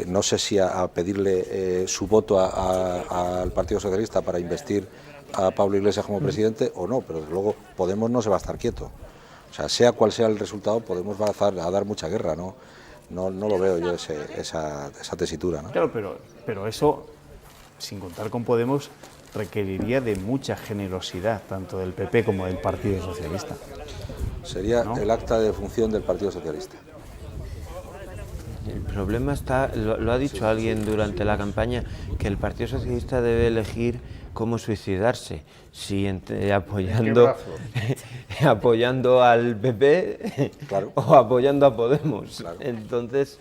Speaker 11: no sé si a pedirle su voto al Partido Socialista para investir a Pablo Iglesias como presidente o no, pero desde luego Podemos no se va a estar quieto. O sea cual sea el resultado, Podemos va a dar mucha guerra, ¿no? No lo veo yo esa tesitura, ¿no?
Speaker 1: Claro, pero eso, sin contar con Podemos, requeriría de mucha generosidad, tanto del PP como del Partido Socialista.
Speaker 11: Sería, ¿no?, el acta de función del Partido Socialista.
Speaker 12: El problema está, lo ha dicho alguien durante la campaña, que el Partido Socialista debe elegir cómo suicidarse, si apoyando al PP, claro, o apoyando a Podemos. Claro. Entonces,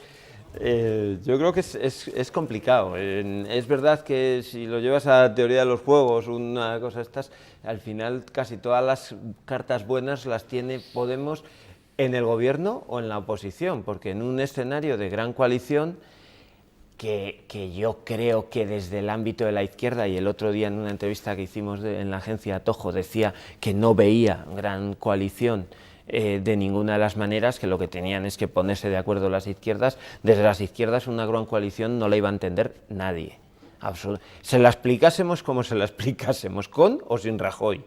Speaker 12: yo creo que es complicado. Es verdad que si lo llevas a la teoría de los juegos, una cosa estas, al final casi todas las cartas buenas las tiene Podemos en el gobierno o en la oposición, porque en un escenario de gran coalición que yo creo que desde el ámbito de la izquierda, y el otro día en una entrevista que hicimos en la agencia Tojo decía que no veía gran coalición de ninguna de las maneras, que lo que tenían es que ponerse de acuerdo las izquierdas. Desde las izquierdas una gran coalición no la iba a entender nadie. Se la explicásemos como se la explicásemos, con o sin Rajoy.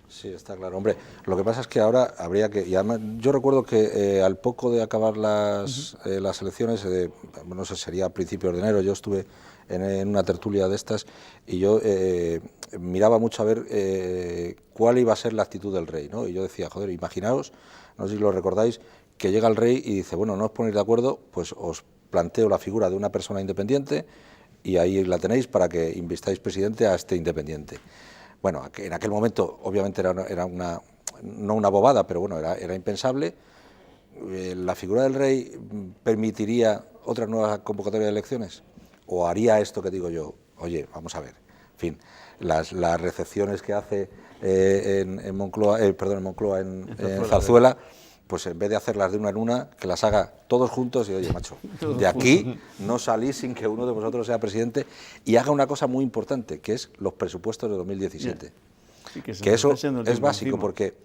Speaker 11: Sí, está claro. Hombre, lo que pasa es que ahora habría que... Y además, yo recuerdo que al poco de acabar las elecciones, no sé, sería a principios de enero, yo estuve en una tertulia de estas y yo miraba mucho a ver cuál iba a ser la actitud del rey, ¿no? Y yo decía, joder, imaginaos, no sé si lo recordáis, que llega el rey y dice, bueno, no os ponéis de acuerdo, pues os planteo la figura de una persona independiente y ahí la tenéis para que invistáis presidente a este independiente. Bueno, en aquel momento obviamente era no una bobada, pero bueno, era impensable. ¿la figura del rey permitiría otra nueva convocatoria de elecciones? ¿O haría esto que digo yo? Oye, vamos a ver, en fin, las recepciones que hace en Moncloa, en Zarzuela, pues en vez de hacerlas de una en una, que las haga todos juntos y, oye, macho, de aquí no salís sin que uno de vosotros sea presidente, y haga una cosa muy importante, que es los presupuestos de 2017. Sí, que eso es básico, porque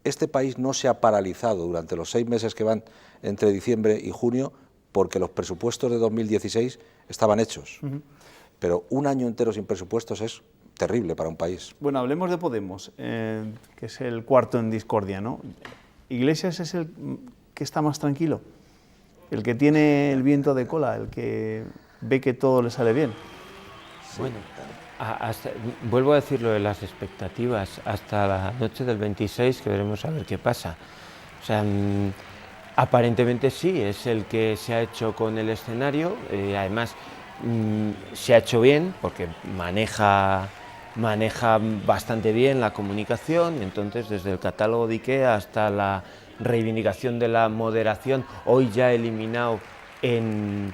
Speaker 11: este país no se ha paralizado durante los 6 meses que van entre diciembre y junio, porque los presupuestos de 2016 estaban hechos. Pero un año entero sin presupuestos es terrible para un país.
Speaker 1: Bueno, hablemos de Podemos, que es el cuarto en discordia, ¿no? Iglesias es el que está más tranquilo, el que tiene el viento de cola, el que ve que todo le sale bien.
Speaker 12: Sí. Bueno, vuelvo a decirlo de las expectativas, hasta la noche del 26, que veremos a ver qué pasa. O sea, aparentemente sí, es el que se ha hecho con el escenario, además se ha hecho bien, porque maneja bastante bien la comunicación, entonces desde el catálogo de IKEA hasta la reivindicación de la moderación, hoy ha eliminado en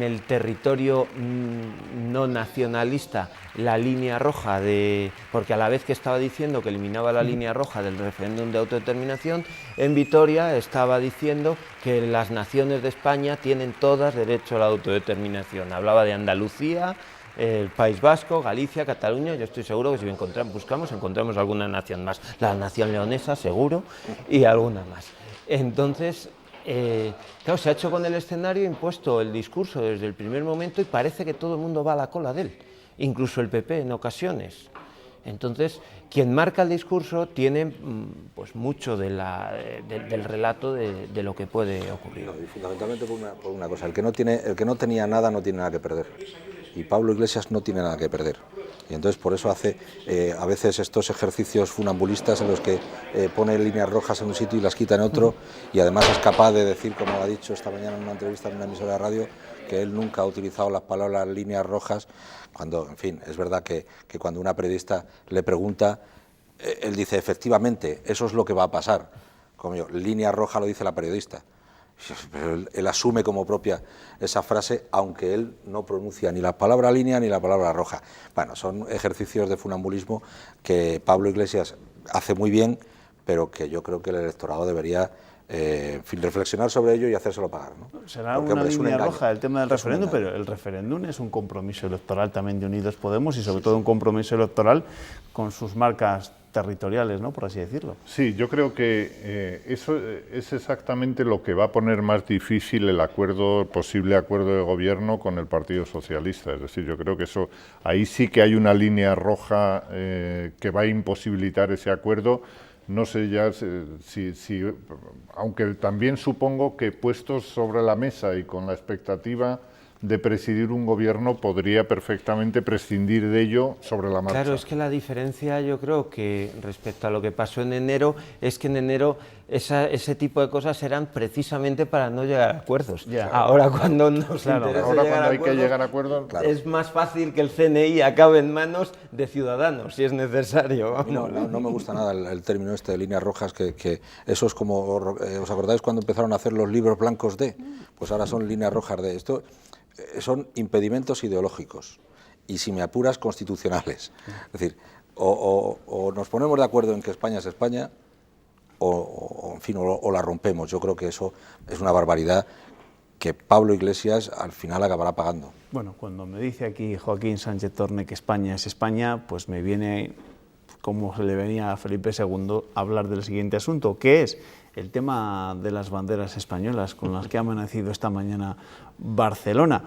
Speaker 12: el territorio no nacionalista la línea roja, porque a la vez que estaba diciendo que eliminaba la línea roja del referéndum de autodeterminación, en Vitoria estaba diciendo que las naciones de España tienen todas derecho a la autodeterminación. Hablaba de Andalucía, el País Vasco, Galicia, Cataluña. Yo estoy seguro que si encontramos alguna nación más, la nación leonesa seguro, y alguna más. Entonces, claro, se ha hecho con el escenario, impuesto el discurso desde el primer momento, y parece que todo el mundo va a la cola de él, incluso el PP en ocasiones. Entonces, quien marca el discurso tiene pues mucho del relato de lo que puede ocurrir.
Speaker 11: Y fundamentalmente por una cosa, el que no tenía nada no tiene nada que perder. Y Pablo Iglesias no tiene nada que perder. Y entonces por eso hace a veces estos ejercicios funambulistas en los que pone líneas rojas en un sitio y las quita en otro, y además es capaz de decir, como ha dicho esta mañana en una entrevista en una emisora de radio, que él nunca ha utilizado las palabras líneas rojas, cuando, en fin, es verdad que cuando una periodista le pregunta, él dice, efectivamente, eso es lo que va a pasar. Como yo, línea roja lo dice la periodista. Pero él asume como propia esa frase, aunque él no pronuncia ni la palabra línea ni la palabra roja. Bueno, son ejercicios de funambulismo que Pablo Iglesias hace muy bien, pero que yo creo que el electorado debería reflexionar sobre ello y hacérselo pagar, ¿no?
Speaker 1: Será
Speaker 11: porque,
Speaker 1: una
Speaker 11: hombre,
Speaker 1: línea roja el tema del referéndum, pero el referéndum es un compromiso electoral también de Unidos Podemos, y sobre todo un compromiso electoral con sus marcas territoriales, ¿no?, por así decirlo.
Speaker 13: Sí, yo creo que eso es exactamente lo que va a poner más difícil el posible acuerdo de gobierno con el Partido Socialista. Es decir, yo creo que ahí sí que hay una línea roja que va a imposibilitar ese acuerdo. No sé ya si aunque también supongo que puestos sobre la mesa y con la expectativa de presidir un gobierno, podría perfectamente prescindir de ello sobre la marcha.
Speaker 12: Claro, es que la diferencia, yo creo que respecto a lo que pasó en enero, es que en enero ese tipo de cosas eran precisamente para no llegar a acuerdos.
Speaker 1: Ya.
Speaker 12: Ahora cuando nos interesa
Speaker 13: ahora
Speaker 12: llegar
Speaker 13: cuando hay
Speaker 12: acuerdos,
Speaker 13: que llegar a acuerdos,
Speaker 12: es más fácil que el CNI acabe en manos de Ciudadanos, si es necesario.
Speaker 11: No me gusta nada el término este de líneas rojas, que eso es como, ¿os acordáis cuando empezaron a hacer los libros blancos de? Pues ahora son líneas rojas de esto. Son impedimentos ideológicos y, si me apuras, constitucionales. Es decir, o nos ponemos de acuerdo en que España es España, en fin, o la rompemos. Yo creo que eso es una barbaridad que Pablo Iglesias al final acabará pagando.
Speaker 1: Bueno, cuando me dice aquí Joaquín Sánchez Torne que España es España, pues me viene, como se le venía a Felipe II, hablar del siguiente asunto, que es el tema de las banderas españolas con las que ha amanecido esta mañana Barcelona.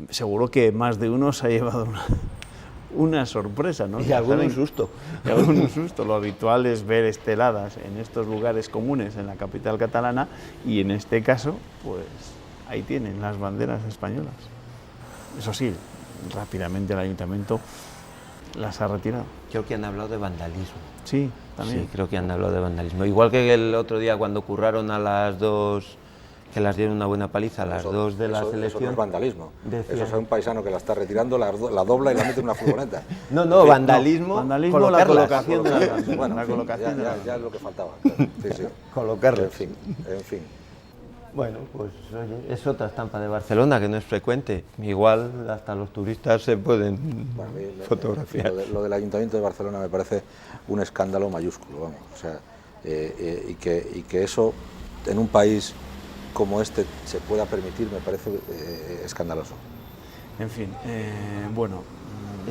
Speaker 1: Seguro que más de uno se ha llevado una sorpresa, ¿no?
Speaker 12: Y algún susto.
Speaker 1: Y algún susto. Lo habitual es ver esteladas en estos lugares comunes en la capital catalana, y en este caso, pues ahí tienen las banderas españolas. Eso sí, rápidamente el ayuntamiento las ha retirado.
Speaker 12: Creo que han hablado de vandalismo.
Speaker 1: Sí, también.
Speaker 12: Sí, creo que han hablado de vandalismo. Igual que el otro día cuando curraron a las dos que las dieron una buena paliza a las dos de la selección.
Speaker 11: Eso no es vandalismo. Eso es un paisano que la está retirando, la dobla y la mete en una furgoneta.
Speaker 12: No, vandalismo.
Speaker 1: Vandalismo, la colocación de las banderas.
Speaker 11: Bueno,
Speaker 1: la colocación
Speaker 11: ya es lo que faltaba. Claro. Sí.
Speaker 12: Colocarlas.
Speaker 11: En fin.
Speaker 12: Bueno, pues oye, es otra estampa de Barcelona que no es frecuente. Igual hasta los turistas se pueden fotografiar.
Speaker 11: Lo del Ayuntamiento de Barcelona me parece un escándalo mayúsculo, vamos. O sea, y que eso en un país como este se pueda permitir me parece escandaloso.
Speaker 1: En fin, bueno,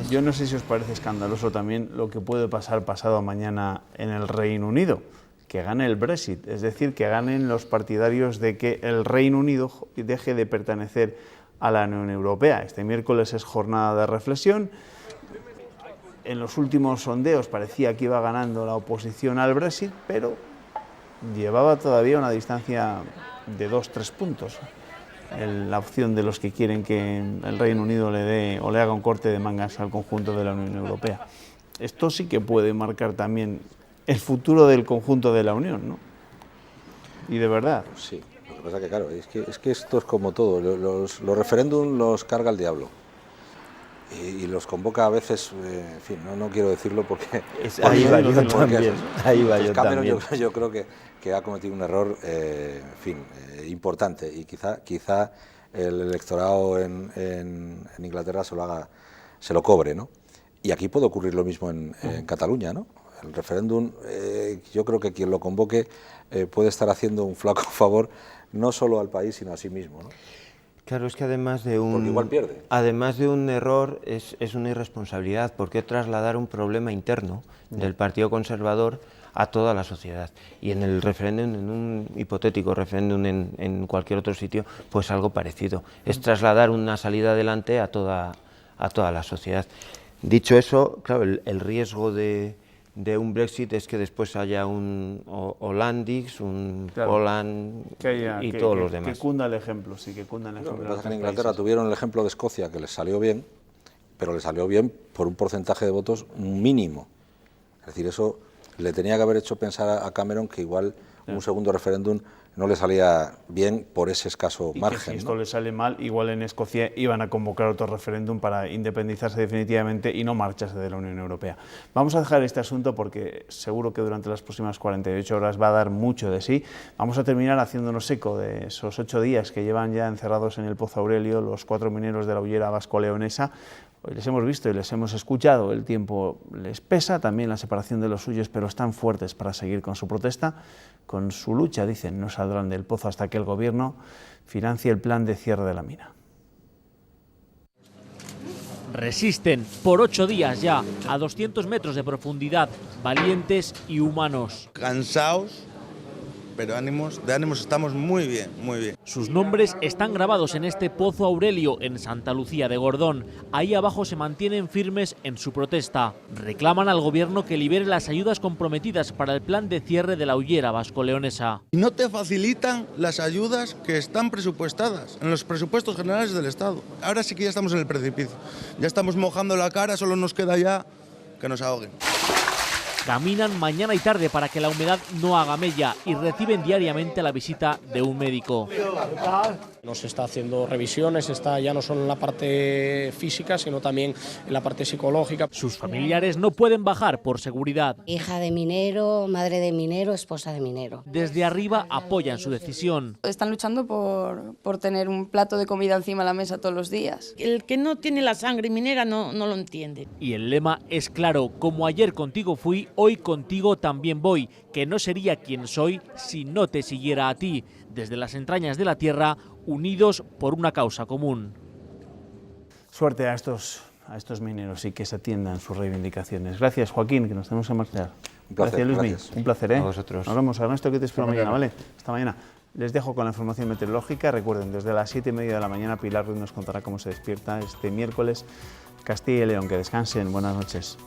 Speaker 1: yo no sé si os parece escandaloso también lo que puede pasar pasado mañana en el Reino Unido, que gane el Brexit, es decir, que ganen los partidarios de que el Reino Unido deje de pertenecer a la Unión Europea. Este miércoles es jornada de reflexión. En los últimos sondeos parecía que iba ganando la oposición al Brexit, pero llevaba todavía una distancia de 2-3 puntos. La opción de los que quieren que el Reino Unido le dé o le haga un corte de mangas al conjunto de la Unión Europea. Esto sí que puede marcar también el futuro del conjunto de la Unión, ¿no? Y de verdad.
Speaker 11: Sí, lo que pasa es que claro, es que esto es como todo, los referéndums los carga el diablo. Y los convoca a veces, en fin, no quiero decirlo porque...
Speaker 12: Ahí va yo también.
Speaker 11: Yo creo que ha cometido un error, importante, y quizá el electorado en Inglaterra se lo cobre, ¿no? Y aquí puede ocurrir lo mismo en Cataluña, ¿no? El referéndum, yo creo que quien lo convoque puede estar haciendo un flaco favor no solo al país, sino a sí mismo, ¿no?
Speaker 12: Claro, es que además de un...
Speaker 11: Porque igual pierde.
Speaker 12: Además de un error, es una irresponsabilidad, porque trasladar un problema interno del Partido Conservador a toda la sociedad. Y en el referéndum, en un hipotético referéndum en cualquier otro sitio, pues algo parecido. Es trasladar una salida adelante a toda la sociedad. Dicho eso, claro, el riesgo de un Brexit es que después haya un Hollandix, un Holland y todos los demás.
Speaker 1: Que cunda el ejemplo, sí, que cunda el ejemplo.
Speaker 11: Lo que pasa es que en Inglaterra tuvieron el ejemplo de Escocia, que les salió bien, pero les salió bien por un porcentaje de votos mínimo. Es decir, eso le tenía que haber hecho pensar a Cameron que igual un segundo referéndum no le salía bien por ese escaso margen.
Speaker 1: Que si esto le sale mal, igual en Escocia iban a convocar otro referéndum para independizarse definitivamente y no marcharse de la Unión Europea. Vamos a dejar este asunto porque seguro que durante las próximas 48 horas va a dar mucho de sí. Vamos a terminar haciéndonos eco de esos 8 días que llevan ya encerrados en el Pozo Aurelio los 4 mineros de la Hullera Vasco-Leonesa. Hoy les hemos visto y les hemos escuchado, el tiempo les pesa, también la separación de los suyos, pero están fuertes para seguir con su protesta, con su lucha, dicen, no saldrán del pozo hasta que el Gobierno financie el plan de cierre de la mina.
Speaker 14: Resisten por 8 días ya, a 200 metros de profundidad, valientes y humanos.
Speaker 15: Cansados, pero de ánimos estamos muy bien, muy bien.
Speaker 14: Sus nombres están grabados en este Pozo Aurelio, en Santa Lucía de Gordón. Ahí abajo se mantienen firmes en su protesta. Reclaman al Gobierno que libere las ayudas comprometidas para el plan de cierre de la Hullera Vasco-Leonesa.
Speaker 15: Y no te facilitan las ayudas que están presupuestadas en los presupuestos generales del Estado. Ahora sí que ya estamos en el precipicio. Ya estamos mojando la cara, solo nos queda ya que nos ahoguen.
Speaker 14: Caminan mañana y tarde para que la humedad no haga mella y reciben diariamente la visita de un médico.
Speaker 16: Nos está haciendo revisiones, está ya no solo en la parte física, sino también en la parte psicológica.
Speaker 14: Sus familiares no pueden bajar por seguridad.
Speaker 17: Hija de minero, madre de minero, esposa de minero.
Speaker 14: Desde arriba apoyan su decisión.
Speaker 18: Están luchando por tener un plato de comida encima de la mesa todos los días.
Speaker 19: El que no tiene la sangre minera no lo entiende.
Speaker 14: Y el lema es claro, como ayer contigo fui, hoy contigo también voy, que no sería quien soy si no te siguiera a ti. Desde las entrañas de la tierra, unidos por una causa común.
Speaker 1: Suerte a estos mineros y que se atiendan sus reivindicaciones. Gracias, Joaquín, que nos tenemos que marchar.
Speaker 11: Un placer,
Speaker 1: gracias, Luismi. Un placer, ¿eh?
Speaker 12: A vosotros.
Speaker 1: Nos vemos. Ernesto, que te espero mañana, ¿vale? Hasta mañana. Les dejo con la información meteorológica. Recuerden, desde las 7:30 de la mañana, Pilar Ruiz nos contará cómo se despierta este miércoles Castilla y León. Que descansen. Buenas noches.